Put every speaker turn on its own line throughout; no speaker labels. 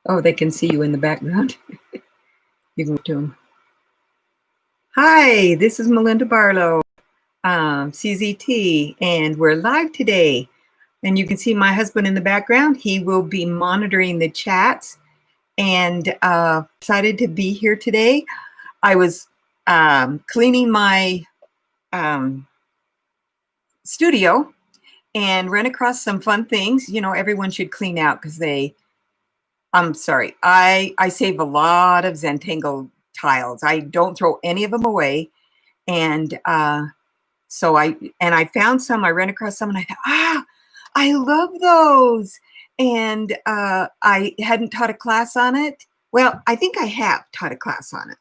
Oh, they can see you in the background. You can go to them. Hi, this is Melinda Barlow, CZT, and we're live today. And you can see my husband in the background. He will be monitoring the chats, and excited to be here today. I was cleaning my studio and ran across some fun things. You know, everyone should clean out because I'm sorry, I save a lot of Zentangle tiles. I don't throw any of them away. And so I found some, I ran across some and I thought, I love those. And I hadn't taught a class on it. Well, I think I have taught a class on it,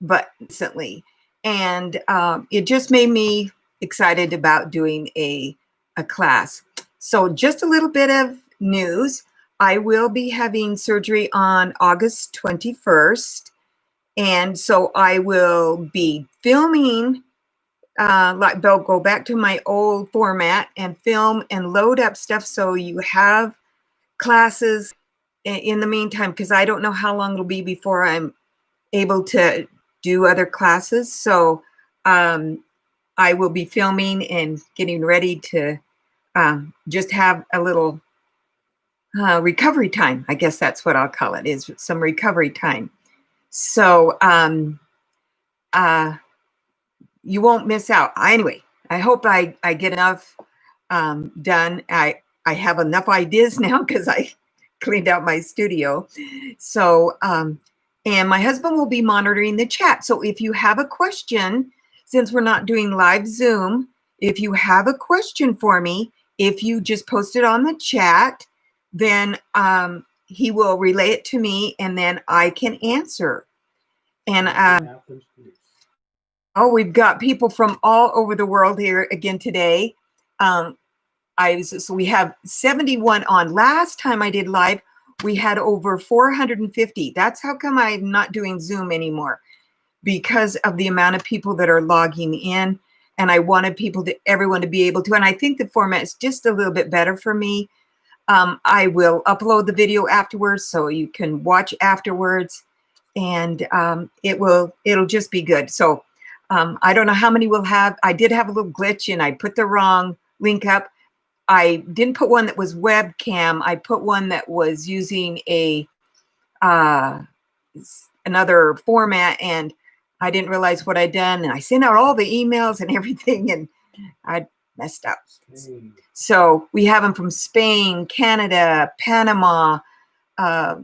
but recently. And it just made me excited about doing a class. So just a little bit of news. I will be having surgery on August 21st. And so I will be filming, like they'll go back to my old format and film and load up stuff so you have classes in the meantime, because I don't know how long it'll be before I'm able to do other classes. So I will be filming and getting ready to just have a little recovery time. I guess that's what I'll call it, is some recovery time. So you won't miss out. Anyway, I hope I get enough done. I have enough ideas now because I cleaned out my studio. So, and my husband will be monitoring the chat. So if you have a question, since we're not doing live Zoom, if you have a question for me, if you just post it on the chat, then he will relay it to me and then I can answer. And oh, we've got people from all over the world here again today. So we have 71 on. Last time I did live, we had over 450. That's how come I'm not doing Zoom anymore, because of the amount of people that are logging in. And I wanted everyone to be able to, and I think the format is just a little bit better for me. I will upload the video afterwards so you can watch afterwards, and it'll just be good. So I don't know how many we'll have. I did have a little glitch and I put the wrong link up. I didn't put one that was webcam. I put one that was using another format, and I didn't realize what I'd done. And I sent out all the emails and everything, and I messed up. So we have them from Spain, Canada, Panama, UK.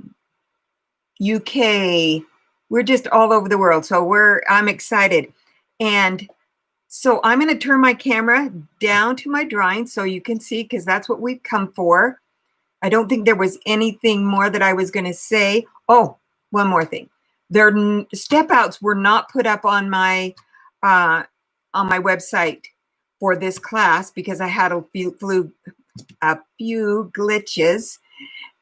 We're just all over the world. So I'm excited. And so I'm going to turn my camera down to my drawing so you can see, because that's what we've come for. I don't think there was anything more that I was going to say. Oh, one more thing. Their step outs were not put up on my website for this class because I had a few glitches.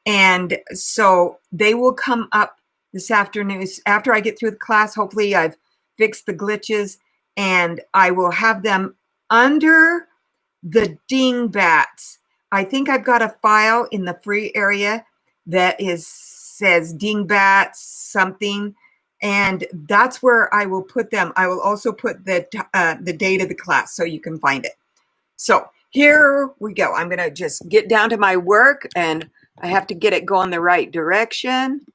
And so they will come up this afternoon after I get through the class. Hopefully I've fixed the glitches, and I will have them under the dingbats. I think I've got a file in the free area that says dingbats something, and that's where I will put them. I will also put the date of the class so you can find it. So here we go. I'm gonna just get down to my work, and I have to get it going the right direction,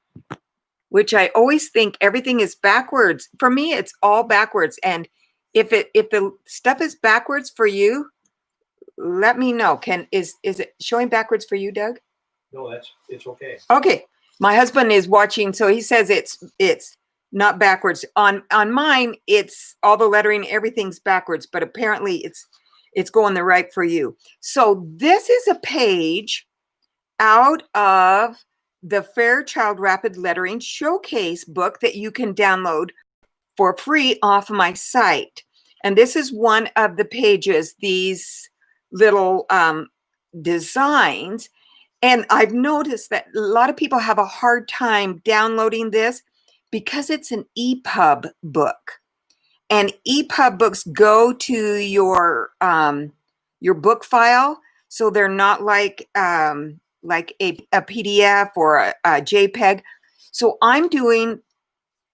which I always think everything is backwards. For me, it's all backwards. And if the stuff is backwards for you, let me know. Is it showing backwards for you, Doug?
No, it's okay.
Okay. My husband is watching, so he says it's not backwards. On mine, it's all the lettering, everything's backwards, but apparently it's going the right for you. So this is a page out of the Fairchild Rapid Lettering Showcase book that you can download for free off my site. And this is one of the pages, these little designs. And I've noticed that a lot of people have a hard time downloading this because it's an EPUB book. And EPUB books go to your book file. So they're not like like a PDF or a JPEG. So I'm doing,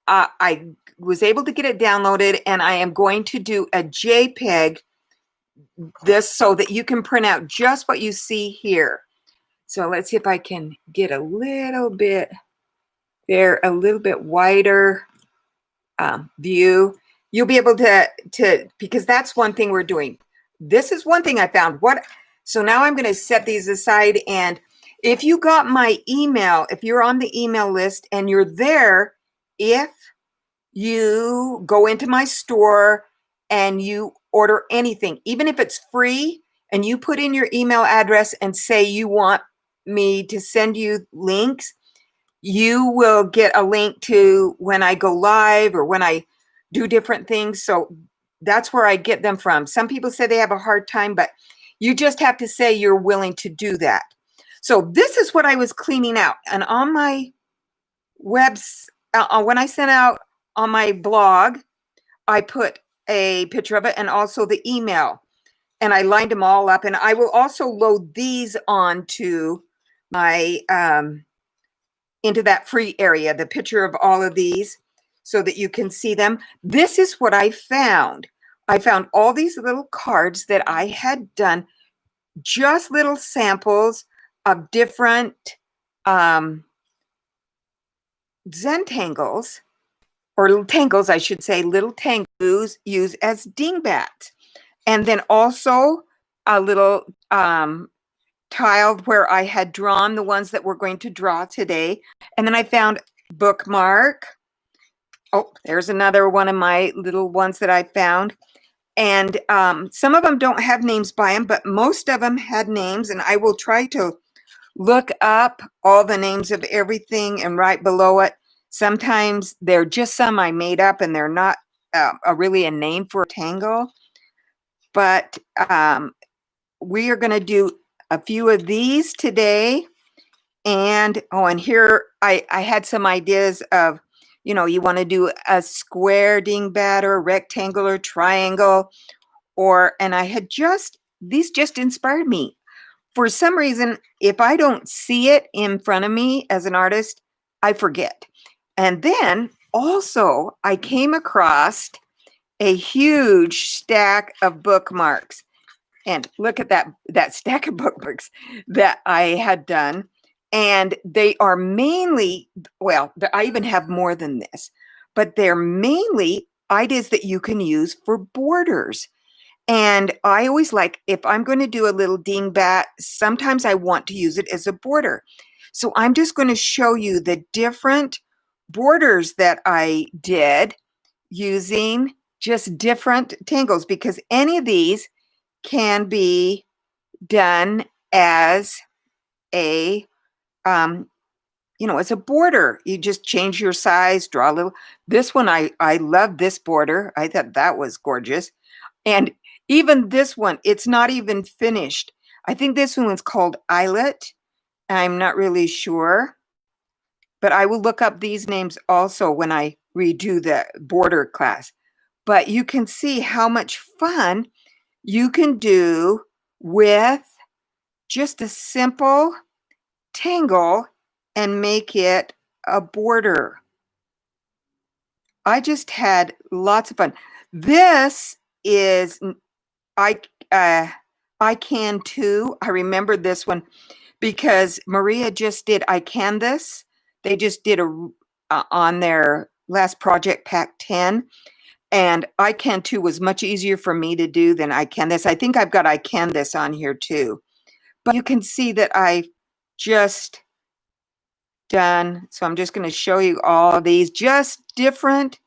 I was able to get it downloaded, and I am going to do a JPEG this so that you can print out just what you see here. So let's see if I can get a little bit there, a little bit wider view. You'll be able to, because that's one thing we're doing. This is one thing I found. So now I'm going to set these aside. And if you got my email, if you're on the email list and you're there, if you go into my store and you order anything, even if it's free, and you put in your email address and say you want me to send you links, you will get a link to when I go live or when I do different things. So that's where I get them from. Some people say they have a hard time, but you just have to say you're willing to do that. So this is what I was cleaning out. And on my webs, when I sent out on my blog, I put a picture of it and also the email. And I lined them all up. And I will also load these onto my, into that free area, the picture of all of these so that you can see them. This is what I found. I found all these little cards that I had done, just little samples of different Zentangles, or little tangles, I should say, little tangles used as dingbats. And then also a little tiled where I had drawn the ones that we're going to draw today. And then I found bookmark. Oh, there's another one of my little ones that I found. And some of them don't have names by them, but most of them had names. And I will try to look up all the names of everything and right below it. Sometimes they're just some I made up and they're not really a name for a tangle. But we are going to do a few of these today. And and here I had some ideas of, you want to do a square dingbat or a rectangular triangle, and I had these just inspired me. For some reason, if I don't see it in front of me as an artist, I forget. And then also I came across a huge stack of bookmarks. And look at that stack of bookmarks that I had done. And they are mainly, well, I even have more than this, but they're mainly ideas that you can use for borders. And I always like, if I'm going to do a little dingbat, sometimes I want to use it as a border. So I'm just going to show you the different borders that I did using just different tangles, because any of these can be done as a, as a border. You just change your size, draw a little. This one, I love this border. I thought that was gorgeous. And even this one, it's not even finished. I think this one's called Eyelet. I'm not really sure, but I will look up these names also when I redo the border class. But you can see how much fun you can do with just a simple tangle and make it a border. I just had lots of fun. This is I Can Too. I remember this one because Maria just did I Can This. They just did on their last project pack 10. And I Can Too was much easier for me to do than I Can This. I think I've got I Can This on here too. But you can see that I just done. So I'm just going to show you all these, just different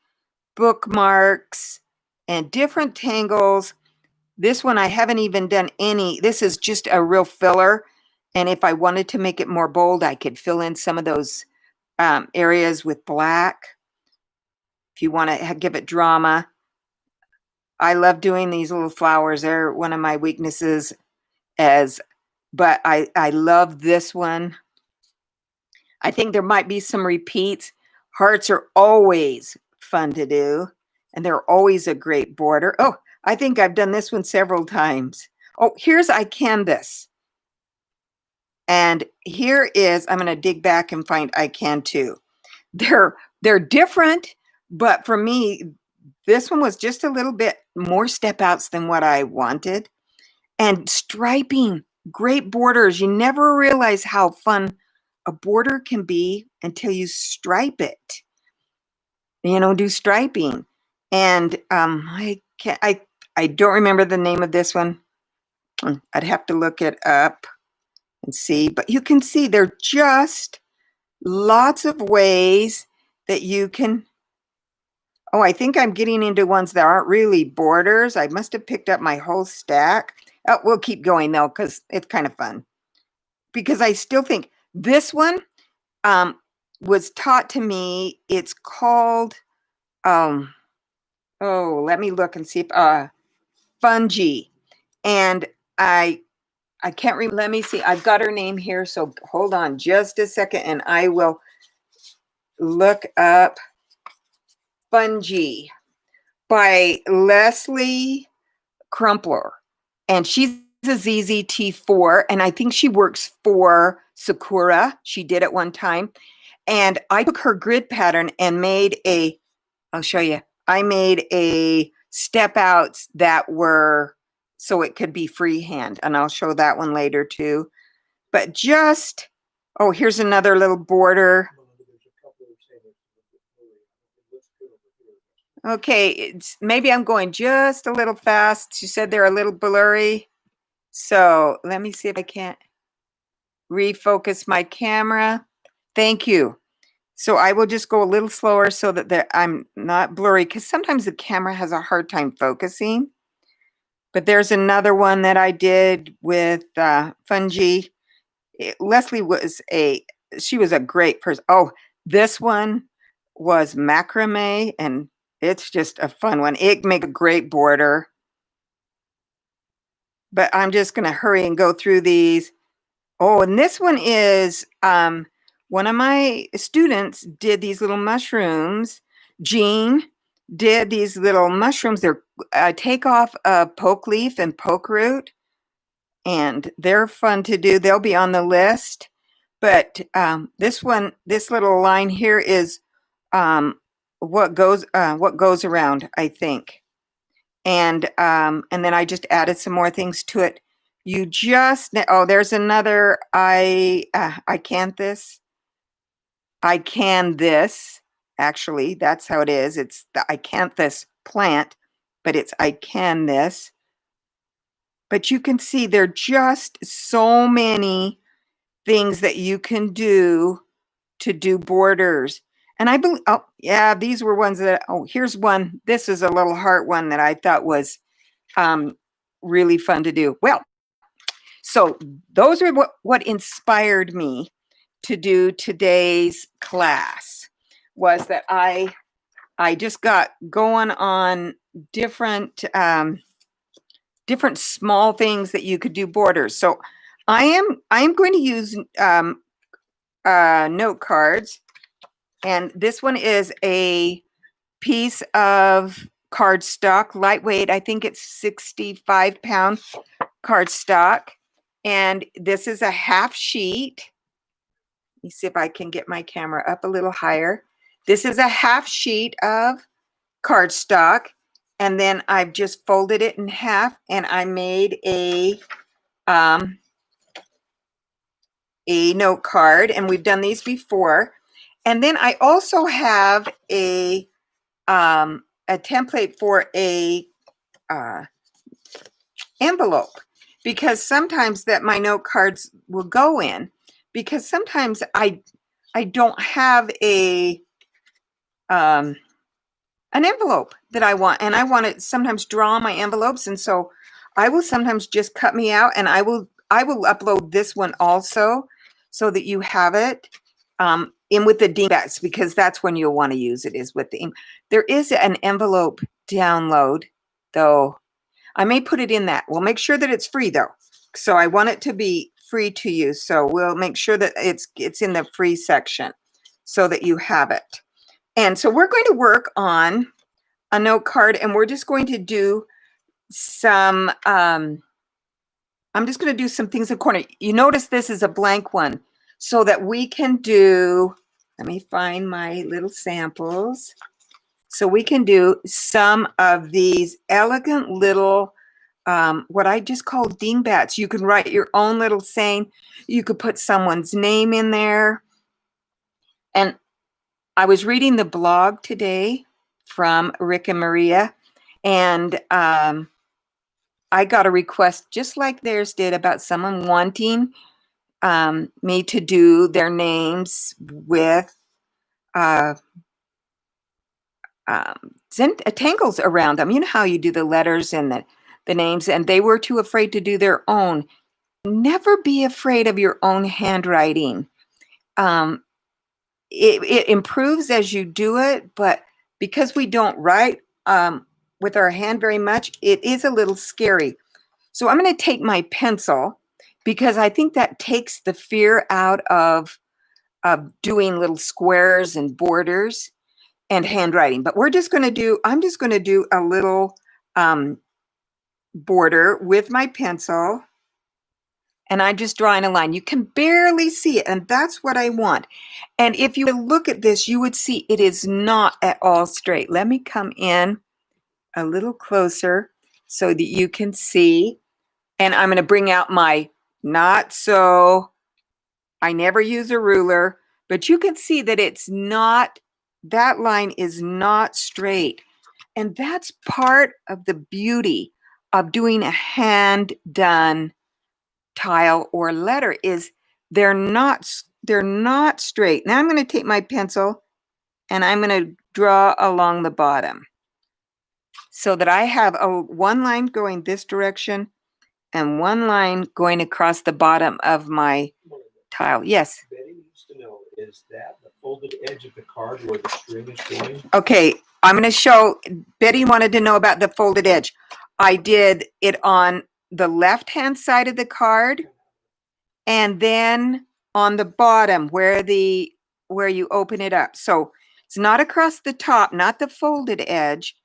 bookmarks and different tangles. This one I haven't even done any. This is just a real filler. And if I wanted to make it more bold, I could fill in some of those areas with black. If you want to give it drama. I love doing these little flowers. They're one of my weaknesses, but I love this one. I think there might be some repeats. Hearts are always fun to do, and they're always a great border. Oh, I think I've done this one several times. Oh, here's I Can This. And here is, I'm going to dig back and find I Can Too. They're different, but for me, this one was just a little bit more step outs than what I wanted. And striping, great borders. You never realize how fun a border can be until you stripe it. Do striping. And I don't remember the name of this one. I'd have to look it up and see, but you can see there are just lots of ways that you can. Oh, I think I'm getting into ones that aren't really borders. I must have picked up my whole stack. Oh, we'll keep going though, because it's kind of fun. Because I still think this one was taught to me. It's called, oh, let me look and see if, fungi. And I can't remember. Let me see. I've got her name here. So hold on just a second and I will look up Fungi by Leslie Crumpler. And she's a ZZT4. And I think she works for Sakura. She did at one time. And I took her grid pattern and I'll show you. I made a step outs that were so it could be freehand. And I'll show that one later too. But oh, here's another little border. Okay, maybe I'm going just a little fast. She said they're a little blurry. So let me see if I can't refocus my camera. Thank you. So I will just go a little slower so that I'm not blurry, because sometimes the camera has a hard time focusing. But there's another one that I did with fungi. Leslie she was a great person. Oh, this one was macrame, and it's just a fun one. It make a great border. But I'm just going to hurry and go through these. Oh, and this one is one of my students did these little mushrooms. Jean did these little mushrooms. They're take off a poke leaf and poke root, and they're fun to do. They'll be on the list. But this little line here is what goes around, I think. And then I just added some more things to it. There's another I can this. Actually, that's how it is. It's the Icanthus plant, but it's I can this. But you can see there are just so many things that you can do to do borders. And I believe, oh yeah, these were ones that, here's one. This is a little heart one that I thought was really fun to do. Well, so those are what inspired me to do today's class, was that I just got going on different small things that you could do borders. So I am going to use note cards, and this one is a piece of cardstock, lightweight. I think it's 65-pound cardstock, and this is a half sheet. Let me see if I can get my camera up a little higher. This is a half sheet of cardstock, and then I've just folded it in half, and I made a note card, and we've done these before. And then I also have a template for a envelope, because sometimes that my note cards will go in, because sometimes I don't have an envelope that I want, and I want to sometimes draw my envelopes, and so I will sometimes just cut me out, and I will upload this one also, so that you have it in with the dingbats, because that's when you'll want to use it, is with the ink. There is an envelope download, though. I may put it in that. We'll make sure that it's free, though. So I want it to be free to use. So we'll make sure that it's in the free section so that you have it. And so we're going to work on a note card, and we're just going to do some I'm just going to do some things in the corner. You notice this is a blank one so that we can do, let me find my little samples. So we can do some of these elegant little, what I just call dingbats. You can write your own little saying. You could put someone's name in there. And I was reading the blog today from Rick and Maria, and I got a request just like theirs did about someone wanting me to do their names with tangles around them. You know how you do the letters and the names, and they were too afraid to do their own. Never be afraid of your own handwriting. It improves as you do it, but because we don't write with our hand very much, it is a little scary. So I'm going to take my pencil because I think that takes the fear out of doing little squares and borders and handwriting. But I'm just going to do a little border with my pencil. And I'm just drawing a line. You can barely see it, and that's what I want. And if you look at this, you would see it is not at all straight. Let me come in a little closer so that you can see. And I'm going to bring out my not so, I never use a ruler, but you can see that it's not, that line is not straight. And that's part of the beauty of doing a hand done tile or letter is they're not straight. Now I'm going to take my pencil and I'm going to draw along the bottom so that I have one line going this direction and one line going across the bottom of my tile. Yes.
Betty needs to know, is that the folded edge of the card where the string is going?
Okay, I'm going to show, Betty wanted to know about the folded edge. I did it on the left-hand side of the card and then on the bottom where you open it up. So it's not across the top, not the folded edge,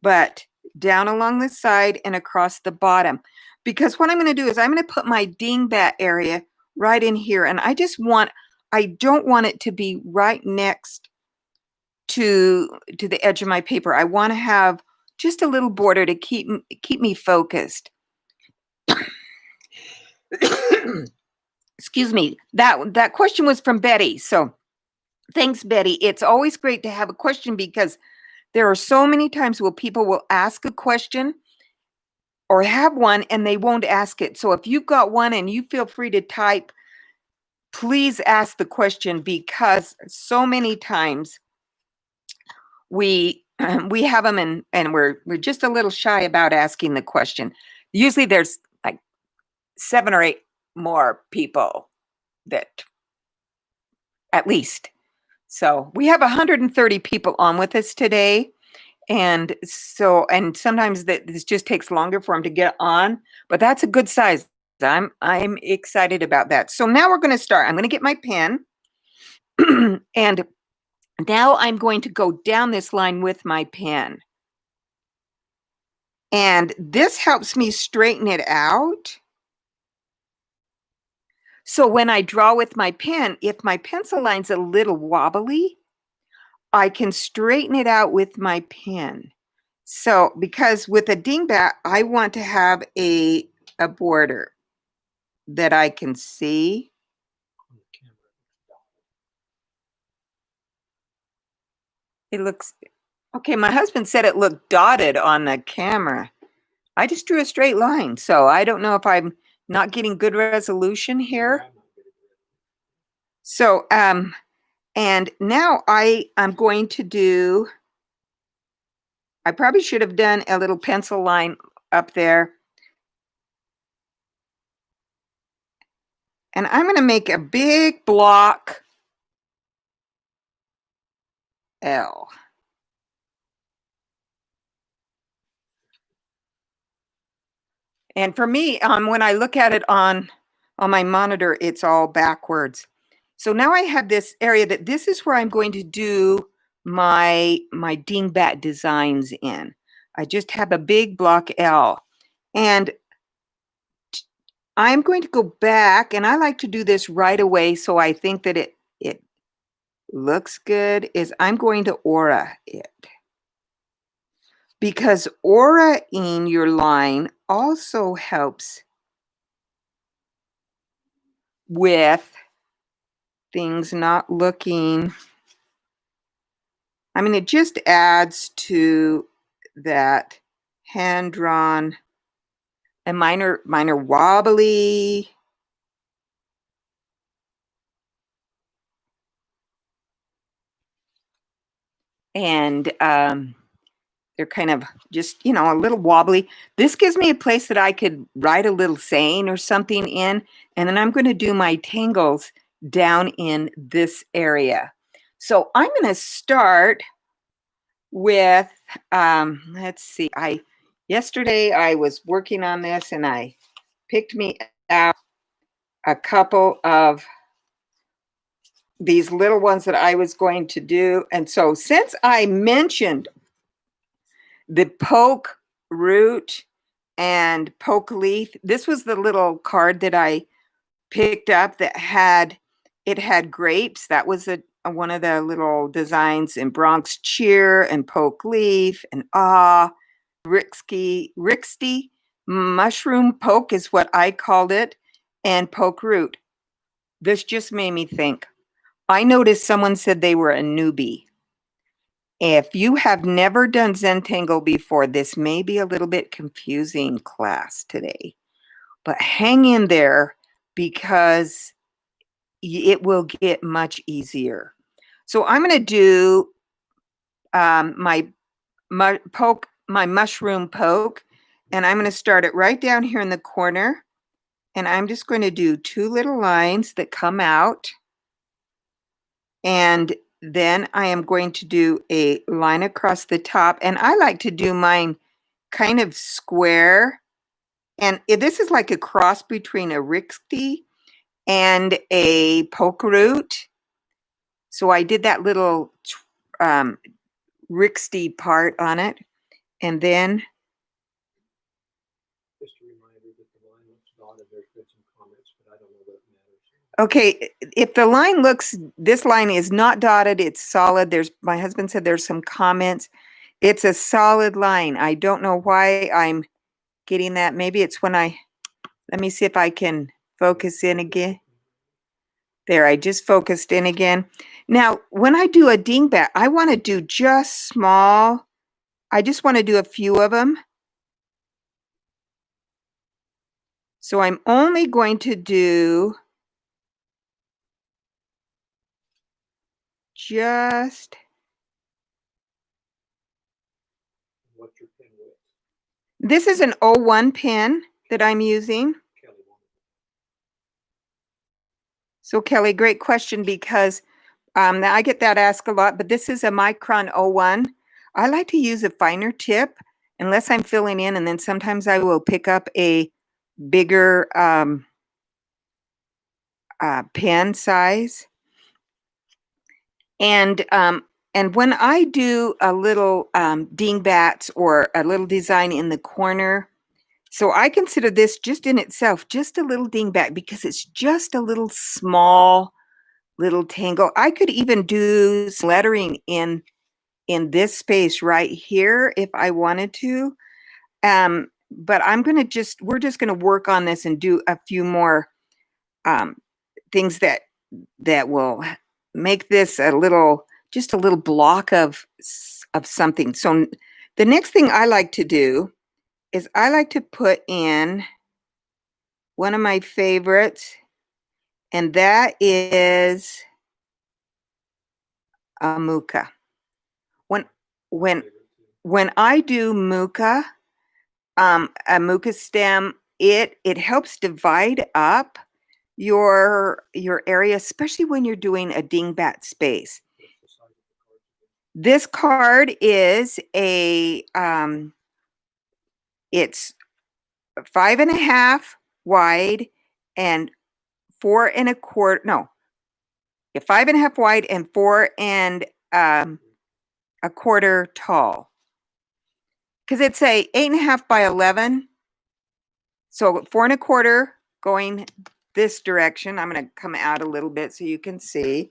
but down along the side and across the bottom. Because what I'm going to do is I'm going to put my dingbat area right in here. And I don't want it to be right next to the edge of my paper. I want to have just a little border to keep me focused. Excuse me. That question was from Betty. So thanks, Betty. It's always great to have a question because there are so many times where people will ask a question or have one and they won't ask it. So if you've got one and you feel free to type, please ask the question because so many times we have them and we're just a little shy about asking the question. Usually there's like 7 or 8 more people that at least. So we have 130 people on with us today. And sometimes this just takes longer for them to get on, but that's a good size. I'm excited about that. So now we're going to start. I'm going to get my pen and now I'm going to go down this line with my pen. And this helps me straighten it out. So when I draw with my pen, if my pencil line's a little wobbly, I can straighten it out with my pen. So because with a dingbat, I want to have a border that I can see. It looks, okay, my husband said it looked dotted on the camera. I just drew a straight line, so I don't know if I'm not getting good resolution here. So, and now I'm going to do, I probably should have done a little pencil line up there. And I'm going to make a big block L. And for me, when I look at it on my monitor, it's all backwards. So now I have this area that this is where I'm going to do my dingbat designs in. I just have a big block L. And I'm going to go back, and I like to do this right away so I think that it looks good, is I'm going to aura it. Because aura-ing your line also helps with things not looking, I mean, it just adds to that hand-drawn and minor wobbly. And they're kind of just, you know, a little wobbly. This gives me a place that I could write a little saying or something in, and then I'm going to do my tangles down in this area. So I'm going to start with, let's see, yesterday I was working on this and I picked me out a couple of these little ones that I was going to do. And so since I mentioned the poke root and poke leaf, this was the little card that I picked up that had grapes. That was one of the little designs in Bronx cheer and poke leaf and Rixty mushroom poke is what I called it, and poke root. This just made me think. I noticed someone said they were a newbie. If you have never done Zentangle before, this may be a little bit confusing class today, but hang in there because it will get much easier. So I'm going to do my mushroom poke, and I'm going to start it right down here in the corner, and I'm just going to do 2 little lines that come out, and then I am going to do a line across the top, and I like to do mine kind of square, and this is like a cross between a Rixty and a poke root. So I did that little Rixty part on it, and then
Just a reminder that the line looks dotted. There's been some comments, but I don't know that it matters.
okay, if the line looks, this line is not dotted, it's solid. My husband said there's some comments. It's a solid line. I don't know why I'm getting that. Maybe it's when let me see if I can focus in again. There, I just focused in again. Now, when I do a dingbat, I want to do just small. I just want to do a few of them. So I'm only going to do just.
What's your pen width?
This is an 01 pen that I'm using.
Kelly wanted.
So Kelly, great question, because I get that asked a lot, but this is a Micron 01. I like to use a finer tip unless I'm filling in, and then sometimes I will pick up a bigger pen size. And when I do a little dingbats or a little design in the corner, so I consider this just in itself just a little dingbat because it's just a little small little tangle. I could even do some lettering in this space right here if I wanted to. But we're just gonna work on this and do a few more things that will make this just a little block of something. So the next thing I like to do is I like to put in one of my favorites, and that is a Mooca. When I do Mooca, a Mooca stem, it helps divide up your area, especially when you're doing a dingbat space. This card is it's 5.5 wide and 4.25. No, 5.5 wide and 4.25 tall. Because it's a 8.5 by 11, so 4.25 going this direction. I'm going to come out a little bit so you can see.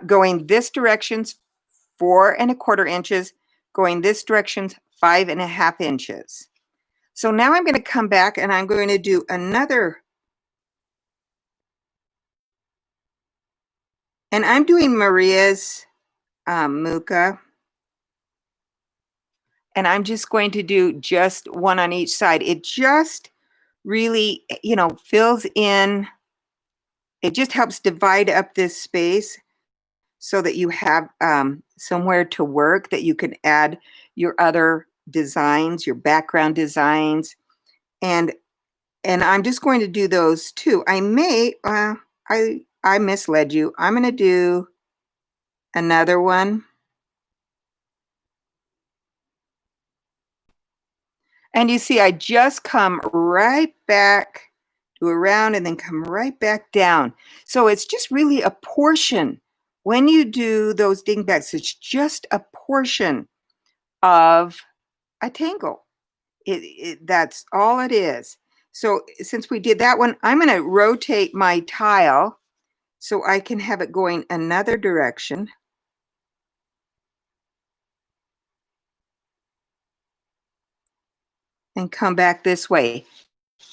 Going this direction's 4¼ inches. Going this direction's 5½ inches. So now I'm going to come back and I'm going to do another. And I'm doing Maria's Mooca. And I'm just going to do just one on each side. It just really, fills in. It just helps divide up this space so that you have somewhere to work, that you can add your other designs, your background designs. And I'm just going to do those too. I misled you. I'm going to do another one. And you see, I just come right back, do around, and then come right back down. So it's just really a portion. When you do those dingbats, it's just a portion of a tangle. That's all it is. So since we did that one, I'm going to rotate my tile so I can have it going another direction. And come back this way.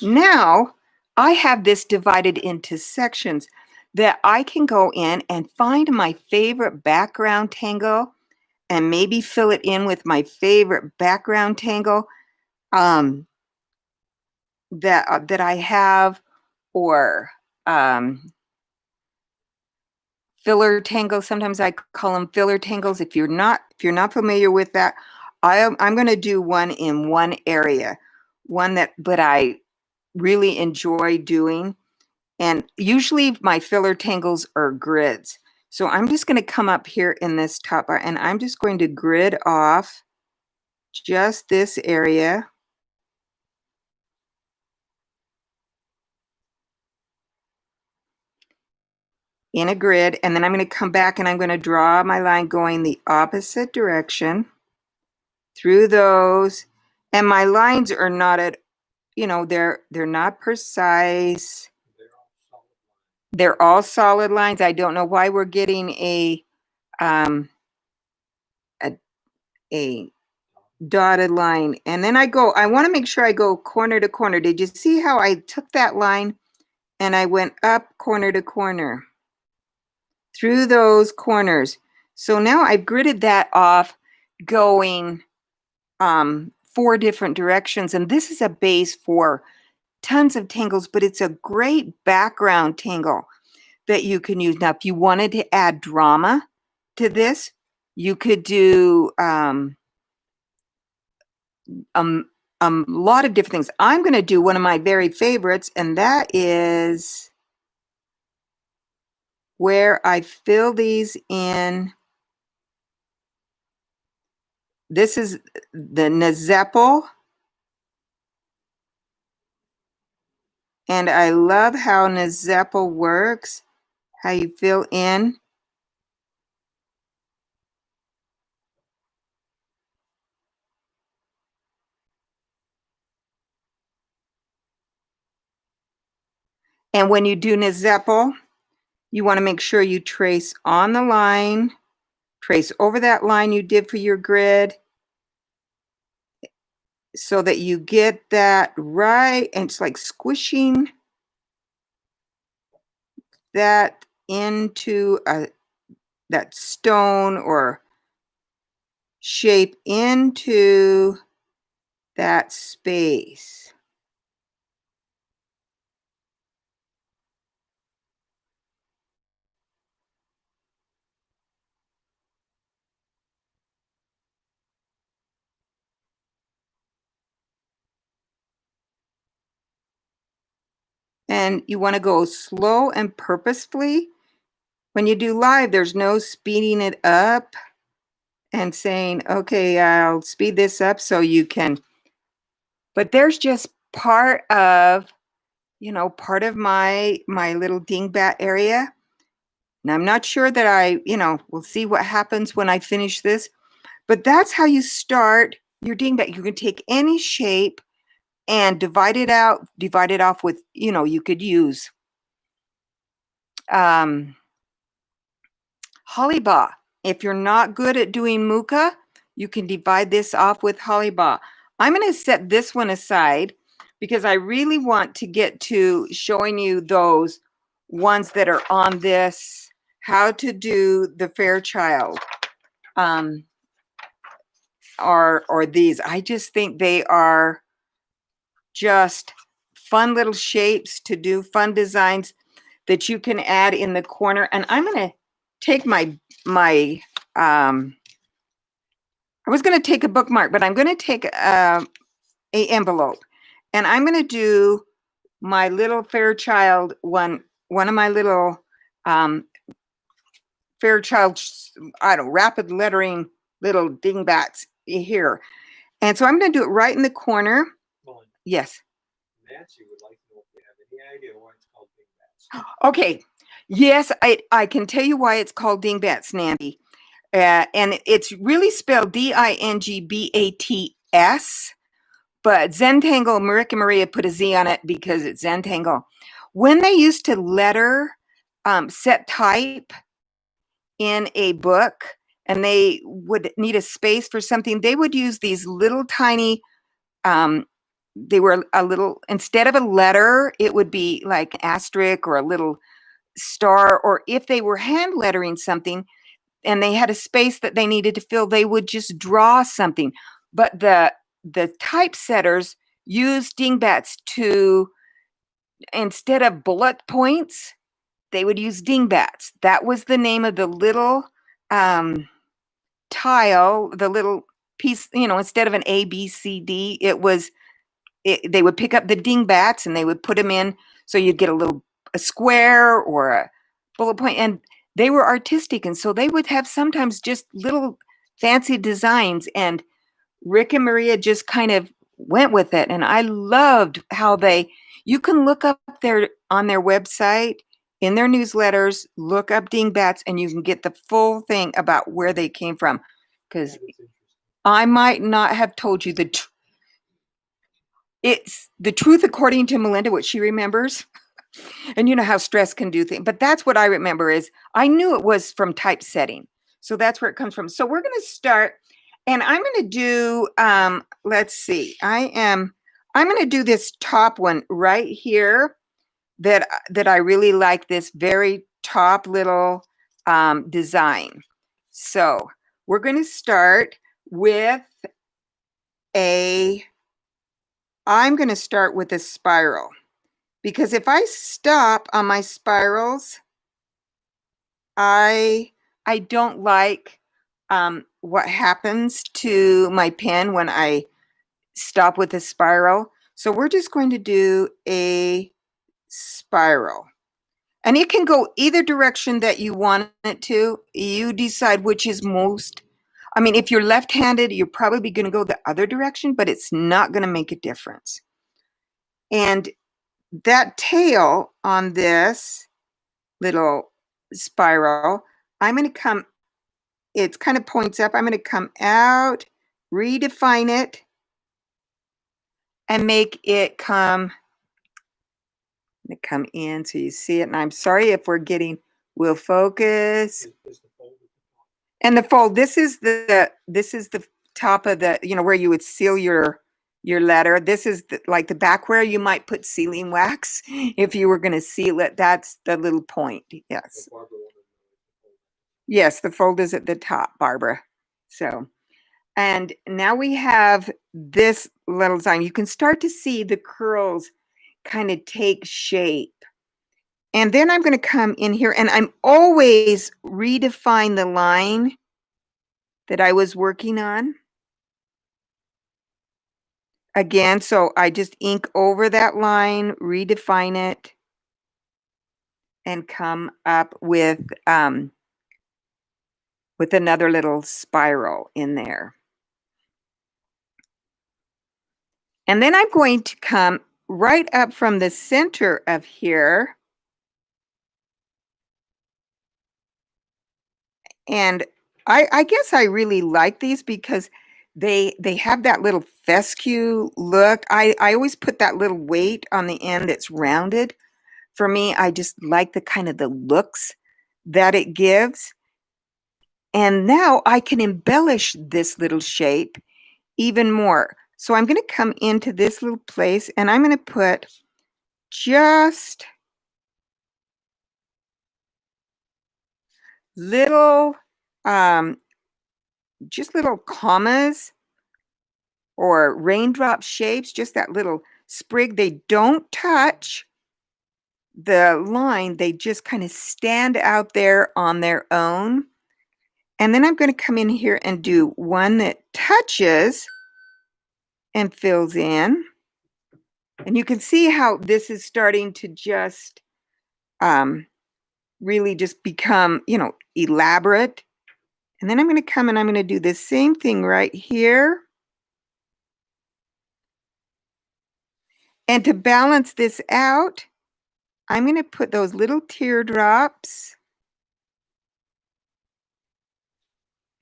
Now I have this divided into sections that I can go in and find my favorite background tangle and maybe fill it in with my favorite background tangle that I have, or filler tangles. Sometimes I call them filler tangles. If you're not familiar with that, I'm going to do one in one area, one that I really enjoy doing. And usually my filler tangles are grids. So I'm just going to come up here in this top bar and I'm just going to grid off just this area. In a grid, and then I'm going to come back and I'm going to draw my line going the opposite direction through those. And my lines are not at, they're not precise. They're all solid lines. I don't know why we're getting a dotted line. And then I want to make sure I go corner to corner. Did you see how I took that line and I went up corner to corner through those corners? So now I've gridded that off going 4 different directions. And this is a base for tons of tangles, but it's a great background tangle that you can use. Now, if you wanted to add drama to this, you could do a lot of different things. I'm going to do one of my very favorites, and that is where I fill these in. This is the Nezeppel. And I love how Nezeppel works, how you fill in. And when you do Nezeppel, you want to make sure you trace on the line, trace over that line you did for your grid, so that you get that right. And it's like squishing that into that stone or shape into that space. And you want to go slow and purposefully. When you do live, there's no speeding it up and saying, okay, I'll speed this up so you can. But there's just part of, part of my little dingbat area. Now, I'm not sure that we'll see what happens when I finish this. But that's how you start your dingbat. You can take any shape and divide it off with, you could use Hollybaugh. If you're not good at doing Mooca, you can divide this off with Hollybaugh. I'm going to set this one aside because I really want to get to showing you those ones that are on this, how to do the Fairchild, or these. I just think they are just fun little shapes to do, fun designs that you can add in the corner. And I'm going to take my I was going to take a bookmark, but I'm going to take a envelope, and I'm going to do my little Fairchild one of my little Fairchild, I don't know, rapid lettering little dingbats here. And so I'm going to do it right in the corner.
Melinda,
Yes.
Nancy would like to know if you have any idea why it's called dingbats.
Okay. Yes, I can tell you why it's called dingbats, Nancy. And it's really spelled Dingbats, but Zentangle, Marika Maria put a Z on it because it's Zentangle. When they used to letter, set type in a book, and they would need a space for something, they would use these little tiny, they were a little, instead of a letter, it would be like an asterisk or a little star, or if they were hand lettering something, and they had a space that they needed to fill, they would just draw something. But the typesetters used dingbats to, instead of bullet points, they would use dingbats. That was the name of the little tile, the little piece, instead of an A, B, C, D, they would pick up the dingbats and they would put them in. So you'd get a square or a bullet point, and they were artistic. And so they would have sometimes just little fancy designs, and Rick and Maria just kind of went with it. And I loved how you can look up on their website, in their newsletters, look up dingbats, and you can get the full thing about where they came from. Because I might not have told you it's the truth according to Melinda, what she remembers. And you know how stress can do things. But that's what I remember is I knew it was from typesetting. So that's where it comes from. So we're going to start, and I'm going to do, let's see, I'm going to do this top one right here that I really like, this very top little design. So we're going to start with I'm going to start with a spiral, because if I stop on my spirals, I don't like what happens to my pen when I stop with a spiral. So we're just going to do a spiral. And it can go either direction that you want it to. You decide which is most. I mean, if you're left-handed, you're probably going to go the other direction, but it's not going to make a difference. And that tail on this little spiral, I'm going to come, it kind of points up. I'm going to come out, redefine it, and make it come in so you see it. And I'm sorry if we're getting, we'll focus. And the fold, this is the top of the, where you would seal your letter. This is like the back where you might put sealing wax if you were going to seal it. That's the little point. Yes. Yes, the fold is at the top, Barbara. So, and now we have this little design. You can start to see the curls kind of take shape. And then I'm going to come in here, and I'm always redefine the line that I was working on. Again, so I just ink over that line, redefine it, and come up with another little spiral in there. And then I'm going to come right up from the center of here, and I guess I really like these because they have that little fescue look. I always put that little weight on the end that's rounded. For me, I just like the kind of the looks that it gives. And now I can embellish this little shape even more. So I'm going to come into this little place and I'm going to put just little um, just little commas or raindrop shapes, just that little sprig. They don't touch the line, they just kind of stand out there on their own. And then I'm going to come in here and do one that touches and fills in. And you can see how this is starting to just really just become, elaborate. And then I'm going to come and I'm going to do the same thing right here. And to balance this out, I'm going to put those little teardrops.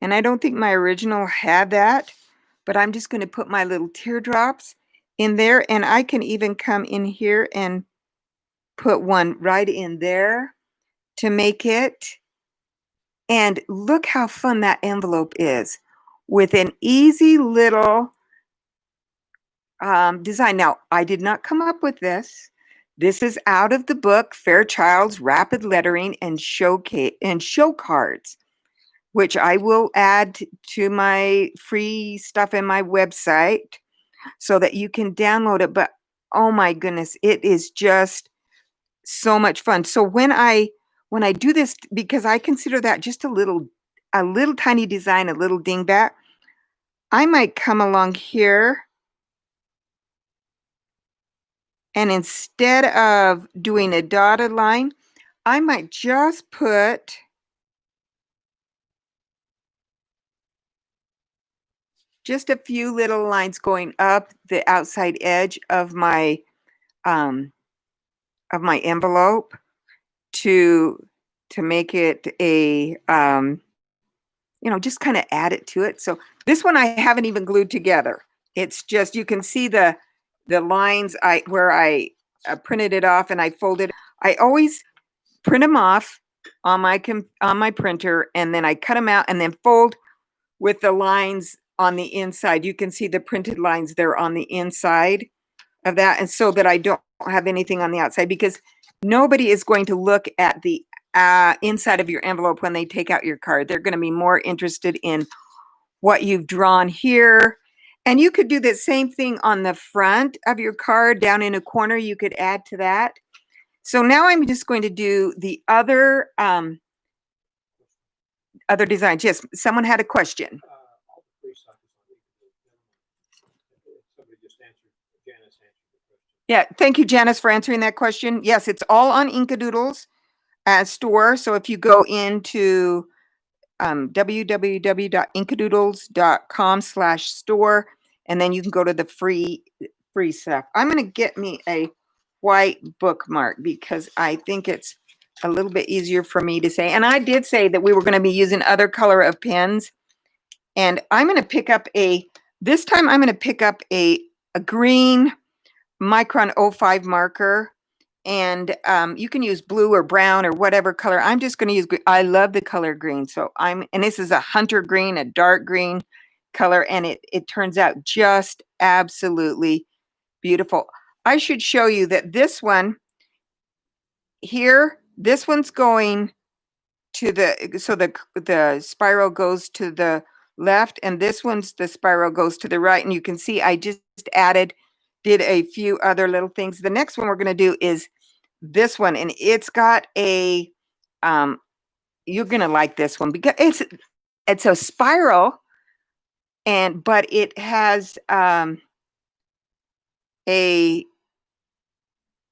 And I don't think my original had that, but I'm just going to put my little teardrops in there. And I can even come in here and put one right in there to make it. And look how fun that envelope is with an easy little design. Now, I did not come up with this. This is out of the book, Fairchild's Rapid Lettering and Show Cards, which I will add to my free stuff in my website so that you can download it. But oh my goodness, it is just so much fun. So when I do this, because I consider that just a little tiny design, a little dingbat, I might come along here and instead of doing a dotted line, I might just put just a few little lines going up the outside edge of my envelope to make it a just kind of add it to it. So this one I haven't even glued together. It's just, you can see the lines where I printed it off and I folded. I always print them off on my printer and then I cut them out and then fold with the lines on the inside. You can see the printed lines there on the inside of that, and so that I don't have anything on the outside, because nobody is going to look at the inside of your envelope when they take out your card. They're going to be more interested in what you've drawn here. And you could do the same thing on the front of your card down in a corner. You could add to that. So now I'm just going to do the other designs. Yes, someone had a question.
All the free stuff is on YouTube. Somebody just answered, Janice answered the question.
Yeah, thank you, Janice, for answering that question. Yes, it's all on Inkadoodle's store. So if you go into www.inkadoodles.com/store, and then you can go to the free stuff. I'm going to get me a white bookmark because I think it's a little bit easier for me to say. And I did say that we were going to be using other color of pens. And I'm going to pick up this time I'm going to pick up a green Micron 05 marker. And you can use blue or brown or whatever color. I'm just going to use green. I love the color green. So and this is a hunter green, a dark green color. And it turns out just absolutely beautiful. I should show you that this one here, this one's going to the spiral goes to the left, and this one's the spiral goes to the right. And you can see I just did a few other little things. The next one we're going to do is this one, and it's got a you're going to like this one because it's a spiral, but it has a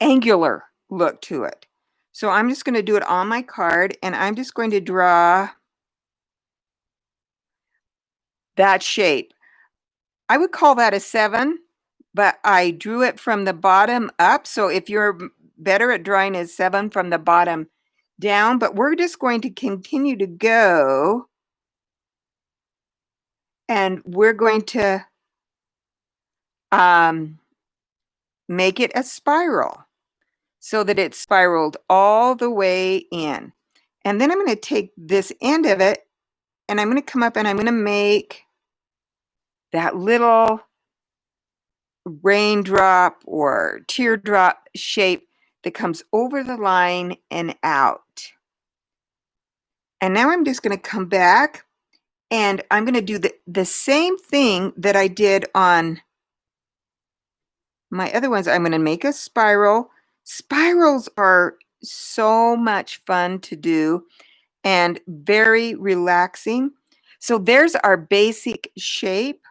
angular look to it. So I'm just going to do it on my card, and I'm just going to draw that shape. I would call that a 7, but I drew it from the bottom up. So if you're better at drawing a 7 from the bottom down, but we're just going to continue to go And we're going to make it a spiral so that it's spiraled all the way in. And then I'm going to take this end of it and I'm going to come up and I'm going to make that little raindrop or teardrop shape that comes over the line and out. And now I'm just going to come back and I'm going to do the same thing that I did on my other ones. I'm going to make a spiral. Spirals are so much fun to do and very relaxing. So there's our basic shape.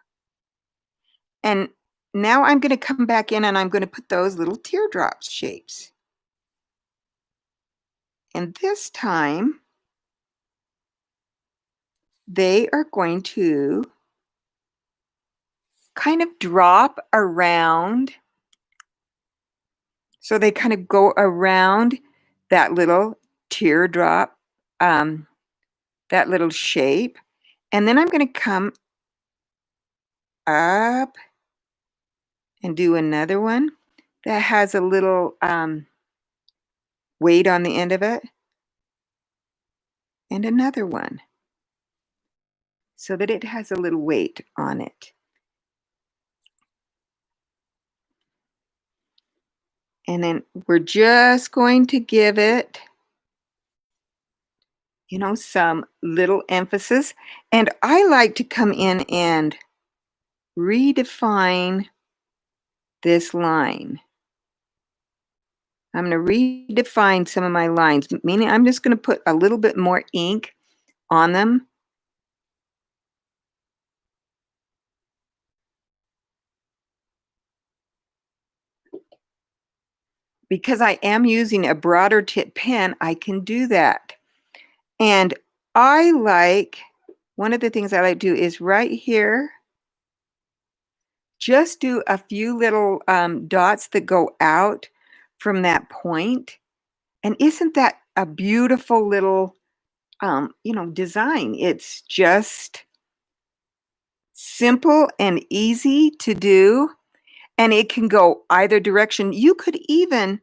And now I'm going to come back in and I'm going to put those little teardrop shapes. And this time, they are going to kind of drop around. So they kind of go around that little teardrop, that little shape. And then I'm going to come up and do another one that has a little weight on the end of it. And another one so that it has a little weight on it. And then we're just going to give it, you know, some little emphasis. And I like to come in and redefine this line. I'm going to redefine some of my lines, meaning I'm just going to put a little bit more ink on them. Because I am using a broader tip pen, I can do that. And I like, one of the things I like to do is right here, just do a few little dots that go out from that point. And isn't that a beautiful little, you know, design? It's just simple and easy to do. And it can go either direction. You could even,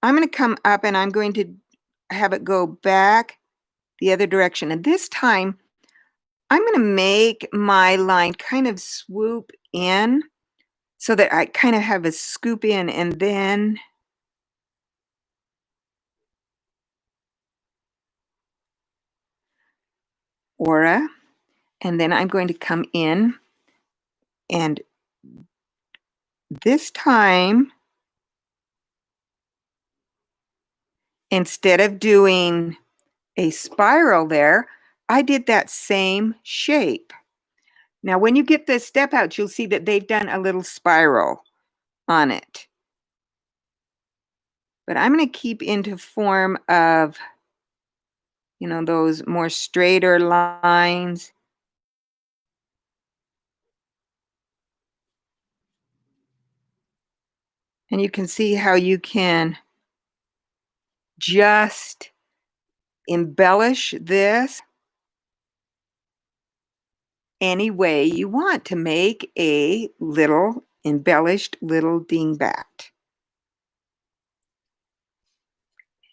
I'm going to come up and I'm going to have it go back the other direction. And this time, I'm going to make my line kind of swoop in so that I kind of have a scoop in and then aura. And then I'm going to come in and this time, instead of doing a spiral there, I did that same shape. Now, when you get the step out, you'll see that they've done a little spiral on it. But I'm going to keep into form of, you know, those more straighter lines. And you can see how you can just embellish this any way you want to make a little embellished little dingbat.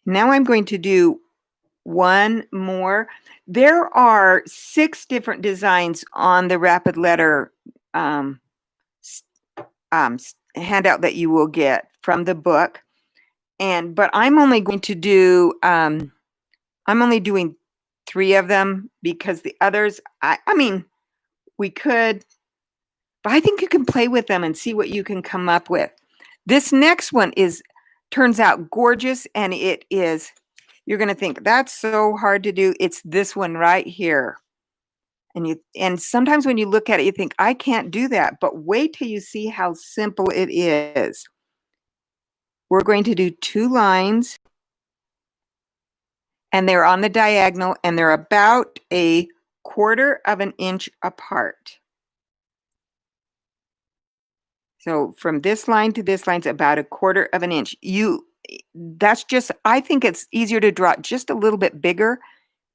Now I'm going to do one more. There are 6 different designs on the Rapid Letter handout that you will get from the book. But I'm only going to do, I'm only doing 3 of them because the others, I mean, we could, but I think you can play with them and see what you can come up with. This next one turns out gorgeous, and it is, you're going to think that's so hard to do. It's this one right here. And sometimes when you look at it, you think, I can't do that, but wait till you see how simple it is. We're going to do 2 lines, and they're on the diagonal, and they're about a 1/4 of an inch apart. So from this line to this line's about a 1/4 of an inch. That's just, I think it's easier to draw just a little bit bigger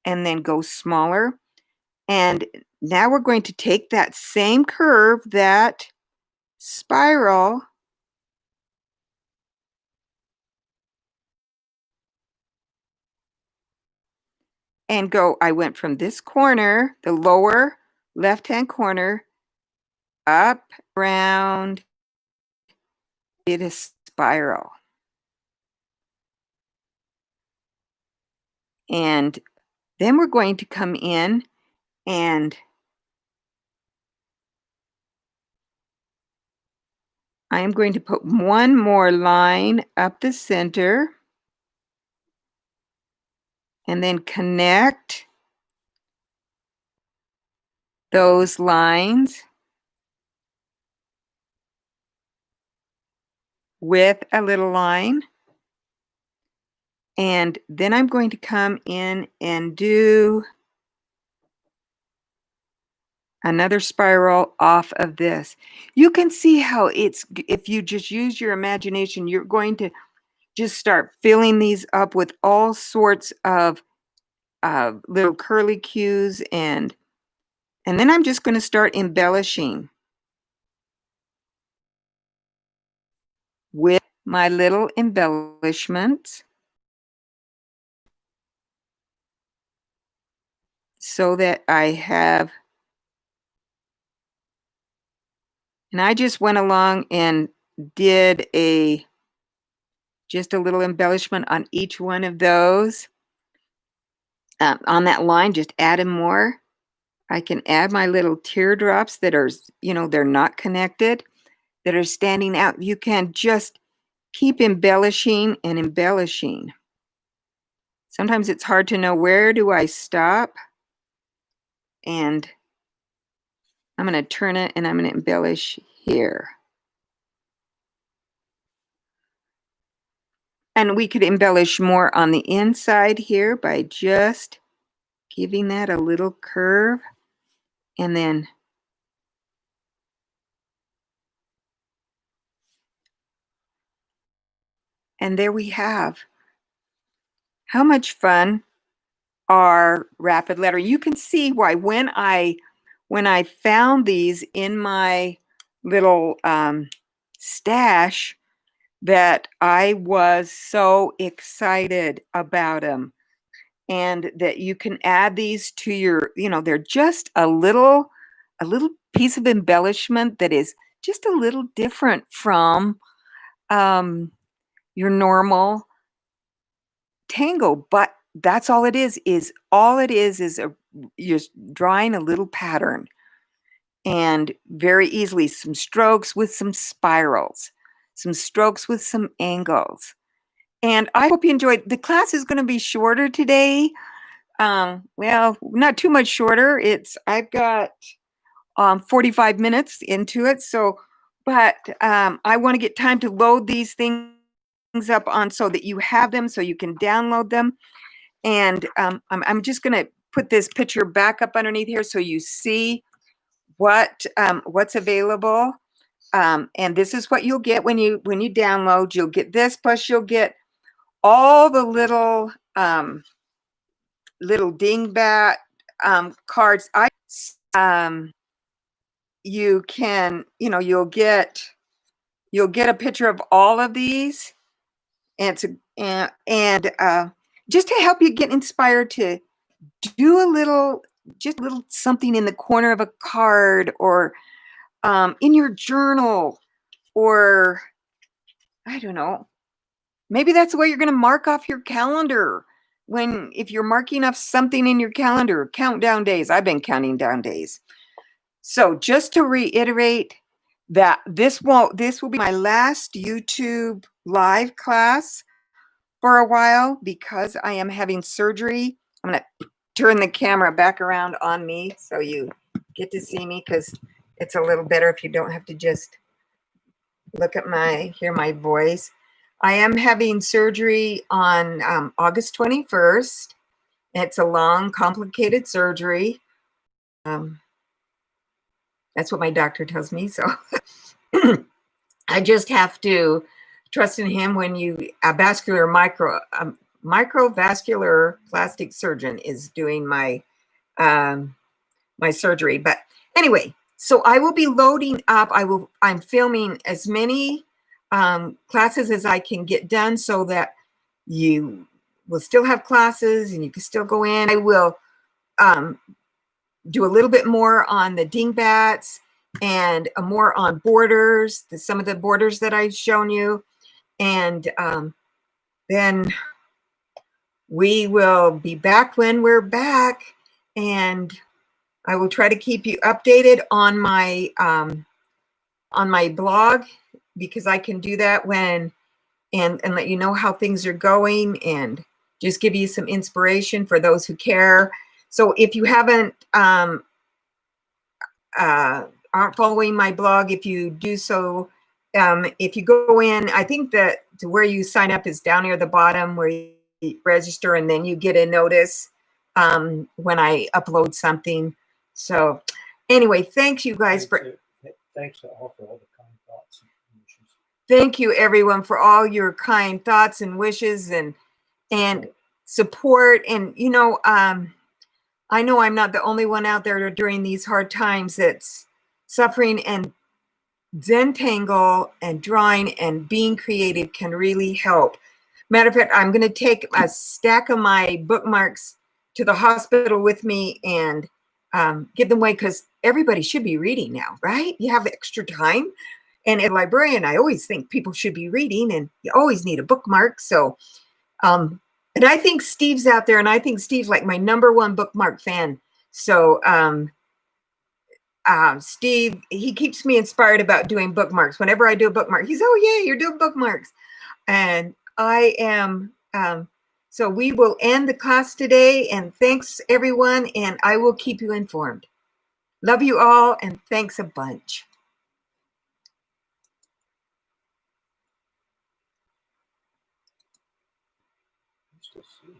and then go smaller. And now we're going to take that same curve, that spiral, and go. I went from this corner, the lower left-hand corner, up, around, did a spiral. And then we're going to come in and I am going to put one more line up the center and then connect those lines with a little line. And then I'm going to come in and do another spiral off of this. You can see how it's, if you just use your imagination, you're going to just start filling these up with all sorts of little curly cues, and then I'm just going to start embellishing with my little embellishments so that I have, and I just went along and did just a little embellishment on each one of those. On that line, just adding more. I can add my little teardrops that are, they're not connected, that are standing out. You can just keep embellishing and embellishing. Sometimes it's hard to know, where do I stop? And I'm going to turn it and I'm going to embellish here. And we could embellish more on the inside here by just giving that a little curve. And then there we have. How much fun are rapid letter. You can see why when I found these in my little stash, that I was so excited about them, and that you can add these to your, they're just a little piece of embellishment that is just a little different from your normal tangle, but that's all it is you're drawing a little pattern, and very easily some strokes with some spirals, some strokes with some angles. And I hope you enjoyed. The class is going to be shorter today. Well, not too much shorter. I've got 45 minutes into it. So, but I want to get time to load these things up on so that you have them, so you can download them. And I'm just going to put this picture back up underneath here so you see what's available. And this is what you'll get when you download. You'll get this, plus you'll get all the little dingbat cards. You can, you'll get a picture of all of these, and just to help you get inspired to do just a little something in the corner of a card, or in your journal, or I don't know, maybe that's the way you're going to mark off your calendar. If you're marking off something in your calendar, count down days. I've been counting down days. So just to reiterate that this will be my last YouTube live class for a while, because I am having surgery. I'm going to turn the camera back around on me so you get to see me, because it's a little better if you don't have to just hear my voice. I am having surgery on August 21st. It's a long, complicated surgery. That's what my doctor tells me. So I just have to trust in him. When a microvascular plastic surgeon is doing my my surgery. But anyway, so I will be loading up. I'm filming as many classes as I can get done so that you will still have classes and you can still go in. I will do a little bit more on the dingbats and more on borders, some of the borders that I've shown you. And then we will be back when we're back, and I will try to keep you updated on my blog, because I can do that when and let you know how things are going and just give you some inspiration for those who care. So if you haven't aren't following my blog, if you do so, if you go in, I think that to where you sign up is down near the bottom where you register, and then you get a notice when I upload something. So anyway, thanks you guys
Thanks to all for all the kind thoughts and wishes.
Thank you everyone for all your kind thoughts and wishes and support. And you know I'm not the only one out there during these hard times that's suffering, and Zentangle and drawing and being creative can really help. Matter of fact, I'm going to take a stack of my bookmarks to the hospital with me and give them away, because everybody should be reading now, right? You have extra time. And as a librarian, I always think people should be reading, and you always need a bookmark. So, and I think Steve's out there, and I think Steve's like my #1 bookmark fan. So, Steve, he keeps me inspired about doing bookmarks. Whenever I do a bookmark, he's, oh yeah, you're doing bookmarks. And I am, so we will end the class today, and thanks everyone, and I will keep you informed. Love you all, and thanks a bunch.